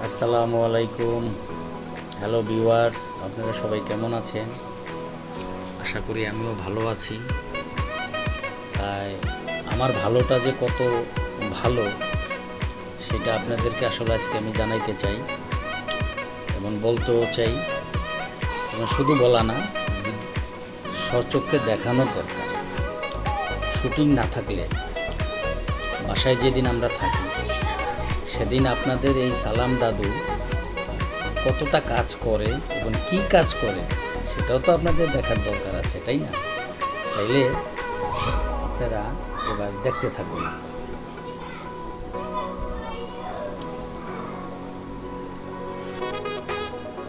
আসসালামু আলাইকুম। Hello viewers, আপনারা সবাই কেমন আছেন? আশা করি আমিও ভালো আছি। তাই আমার ভালোটা যে কত ভালো সেটা আপনাদেরকে আসলে আজকে আমি জানাইতে চাই এবং বলতেও চাই, এবং শুধু বলা না, স্বচক্ষে দেখানোর দরকার। শুটিং না থাকলে বাসায় যেদিন আমরা থাকি সেদিন আপনাদের এই সালাম দাদু কতটা কাজ করে এবং কি কাজ করে সেটাও তো আপনাদের দেখার দরকার আছে, তাই না? তাইলে আপনারা এবার দেখতে থাকুন।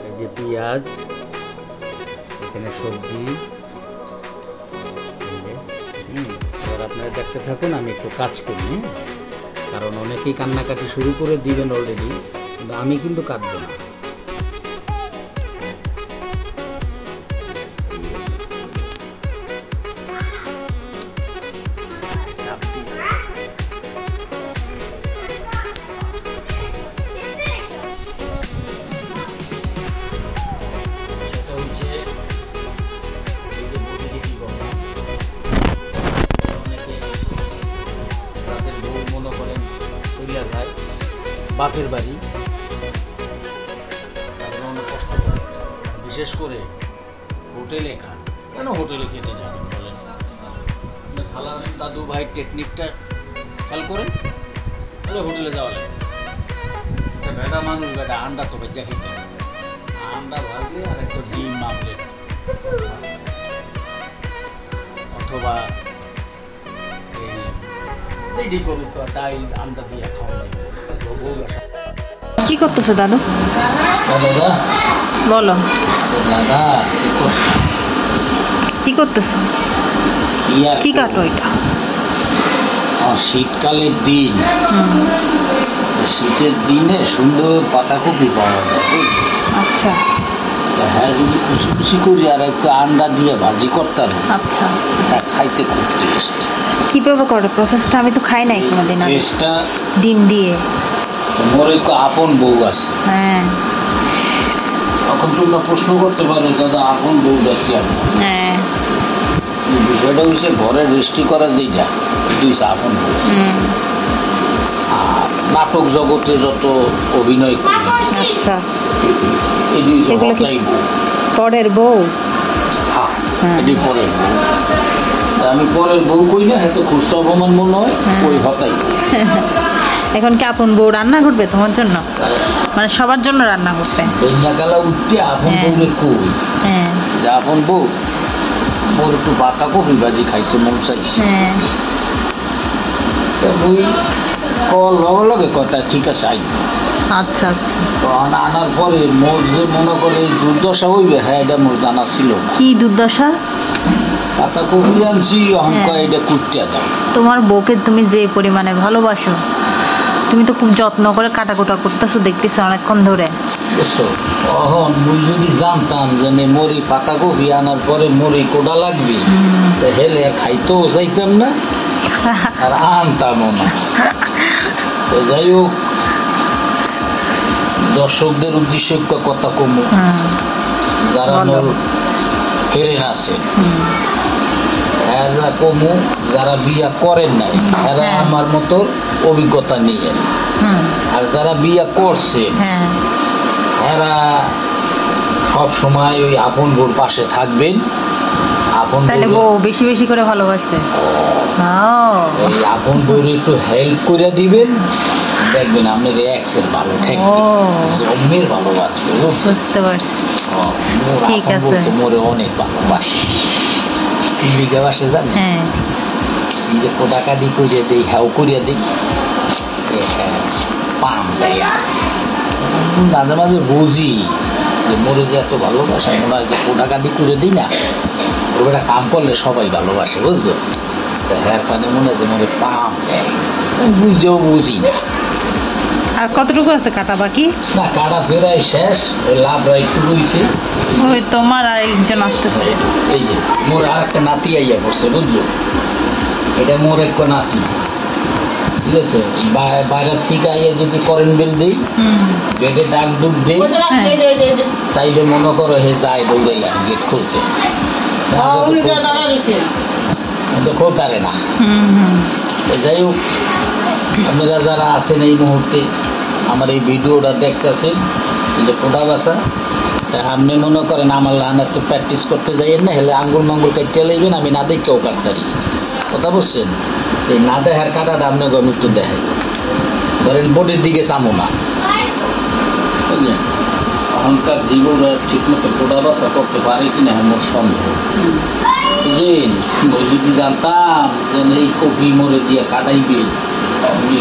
এই যে পেঁয়াজ, এখানে সবজি, এই যে এবার আপনারা দেখতে থাকুন, আমি একটু কাজ করি। কারণ অনেকেই কান্নাকাটি শুরু করে দিবেন অলরেডি, কিন্তু আমি কিন্তু কাঁদবো না। বাপের বাড়ি অনেক কষ্ট করে, বিশেষ করে হোটেলে খান। কেন হোটেলে খেতে যাবেন বলেন? সালাম দাদু ভাই টেকনিকটা খেয়াল করেন, তাহলে হোটেলে যাওয়া লাগে। বেটা মানুষ, বেটা আন্ডা তো বেজা খেতে হবে, আন্ডা ভাজলে আর একটা ডিম আমলেট, অথবা এই ডাইল আন্ডা দিয়ে খাওয়া লাগে। কি করতেছে দাদু? বলো কি করতেছে? কি কাটো এটা? শীতকালের দিন, শীতের দিনে সুন্দর পাতাকপি পাওয়া যায়। আচ্ছা, হ্যাঁ, যদি খুশি খুশি করি আর একটু আন্ডা দিয়ে ভাজি করতাম, আচ্ছা, খাইতে খুব টেস্ট। কিভাবে করে প্রসেসটা? আমি তো খাই নাই কোনোদিন। টেস্টটা ডিম দিয়ে। মোর একটু আপন বউ আছে, হ্যাঁ, তখন তোমরা প্রশ্ন করতে পারো, দাদা আপন বউ দেখতে হবে। হ্যাঁ, বিষয়টা হচ্ছে ঘরে রেজিস্ট্রি করা যেটা, এটা হচ্ছে আপন বউ। আর নাটক জগতে যত অভিনয় করি, আচ্ছা, এগুলো কি পরের বউ? হ্যাঁ, এটি পরের বউ। আমি পরের বউ কই না, এত খুশি অপমান মনে হয় ওই হতাই। এখন কি আপন বউ রান্না করবে তোমার জন্য? মানে সবার জন্য রান্না করবে? সন্ধ্যাকালা উঠতে আপন বউরে কই যে আপন বউ মোর একটু পাতাকপি ভাজি খাইতে মন চাইছে। ওই কল লগে লগে কথা, ঠিক আছে আই। আচ্ছা আচ্ছা, আনার পরে মোর যে মনে করে দুর্দশা হইবে, হ্যাঁ এটা মোর জানা ছিল না। কি দুর্দশা? পাতাকপি আনছি, অহংকার এটা কুটিয়া দাও। তোমার বউকে তুমি যে পরিমাণে ভালোবাসো, তুমি তো খুব যত্ন করে কাটাকুটা করতেছো, দেখতেছো অনেকক্ষণ ধরে। মুই যদি জানতাম যে মরি পাতাকপি আনার পরে মরি কোডা লাগবে, হেলে খাইতেও চাইতাম না আর আনতামও না। যাই হোক, দর্শকদের উদ্দেশ্যে একটা কথা কমু, যারা হেরেন আছে এরা কমু, যারা বিয়া করেন নাই এরা আমার মতো অভিজ্ঞতা নিয়ে, আর যারা বিয়া করছে এরা সব সময় ওই আপন বউর পাশে থাকবেন। আপন বউ বেশি বেশি করে ভালোবাসবে, এই আপন বউর একটু হেল্প করে দিবেন, দেখবেন আপনার এক্সের ভালো থাকবে, জন্মের ভালোবাসবে। বুঝতে পারছি, ঠিক আছে। মোরে অনেক ভালোবাসে, লিগে বাসে জানেন, এই যে কোটাকাটি করে দিই, হ্যাও করিয়া দিই, পাম দেয়। মাঝে মাঝে বুঝি যে মোরে যে এত ভালোবাসা, মনে হয় যে কোটাকাটি করে দিই না, ওটা কাম করলে সবাই ভালোবাসে, বুঝছো? হ্যাঁ, মানে মনে হয় যে মোরে পাম দেয়, বুঝেও বুঝি না। আর কতটুকু আছে কাটা বাকি? না, কাটা প্রায় শেষ, লাভরা একটু রয়েছে। ওই তোমার আর একজন আসতেছে, এই যে মোর আর একটা নাতি আইয়া পড়ছে, বুঝলো? এটা মোর একটা নাতি, ঠিক আছে, বাইরের থেকে আইয়ে যদি কারেন্ট বিল দিই, গেটে ডাক ডুক দিই, তাইলে মনে করো হে যায় দৌড়াইয়া গেট খুলতে, খোলতারে না। যাই হোক, আপনারা যারা আছেন এই মুহূর্তে আমার এই ভিডিওটা দেখতেছেন, যে পোড়া বাসা, আপনি মনে করেন আমার লাহানা তো প্র্যাকটিস করতে যাইয়েন না, হেলে আঙ্গুল মাঙ্গুল কাটতে লাইবেন, আমি না দেখেও কাটতারি, কথা বুঝছেন? এই না দেখার কাটাটা আপনাকে আমি একটু দেখাই, ধরেন বোর্ডের দিকে চামো না, বুঝলেন? অহংকার জীবন ঠিক মতো পোড়া বাসা করতে পারে কিনা আমার সন্দেহ। বুঝলেন, ওই যদি জানতাম যে এই কপি মরে দিয়ে কাটাইবে,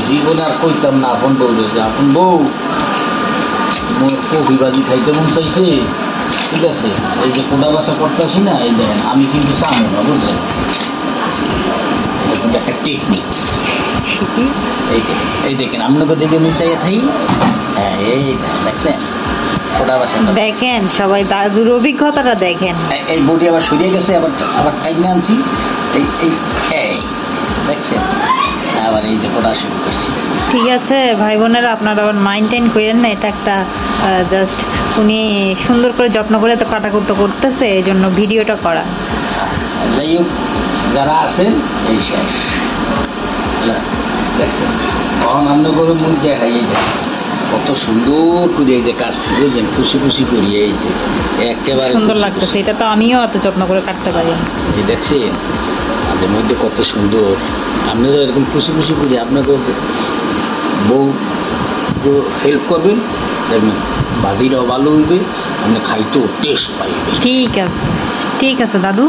জীবনে আর কইতাম না আপন বউরে যে আপন বউ মোর কপি বাজি খাইতে মন চাইছে, ঠিক আছে, এই যে পোড়া বাসা করতেছি না, এই দেখেন আমি কিন্তু চামো না, বুঝলেন? একটা টেকনিক, এই দেখেন আপনাকে দেখে মিশাইয়া থাই, হ্যাঁ এই দেখছেন পোড়া বাসা দেখেন, সবাই দাদুর অভিজ্ঞতাটা দেখেন। এই বডি আবার সরিয়ে গেছে, আবার আবার টাইমে আনছি, এই এই এই দেখছেন, আবার এই যে পোড়া শুরু করছি। ঠিক আছে ভাই বোনেরা, আপনারা আবার মাইন্টেন করেন না, এটা একটা জাস্ট উনি সুন্দর করে যত্ন করে তো কাটাকুটো করতেছে, এই জন্য ভিডিওটা করা। যাই হোক, যারা আছেন এই শেষ দেখছেন, তখন আমরা করে মুখ দেখাই, এই দেখ কত সুন্দর করে এই যে কাটছি, বুঝলেন? খুশি খুশি করি, এই যে একেবারে সুন্দর লাগতেছে, এটা তো আমিও এত যত্ন করে কাটতে পারি। এই দেখছেন মাঝে মধ্যে কত সুন্দর, আপনারা এরকম খুশি খুশি করি, আপনাকে বউ হেল্প করবেন, দেখবেন বাদিরাও ভালো হইবে, আপনি খাইতেও টেস্ট পাইবে। ঠিক আছে, ঠিক আছে দাদু।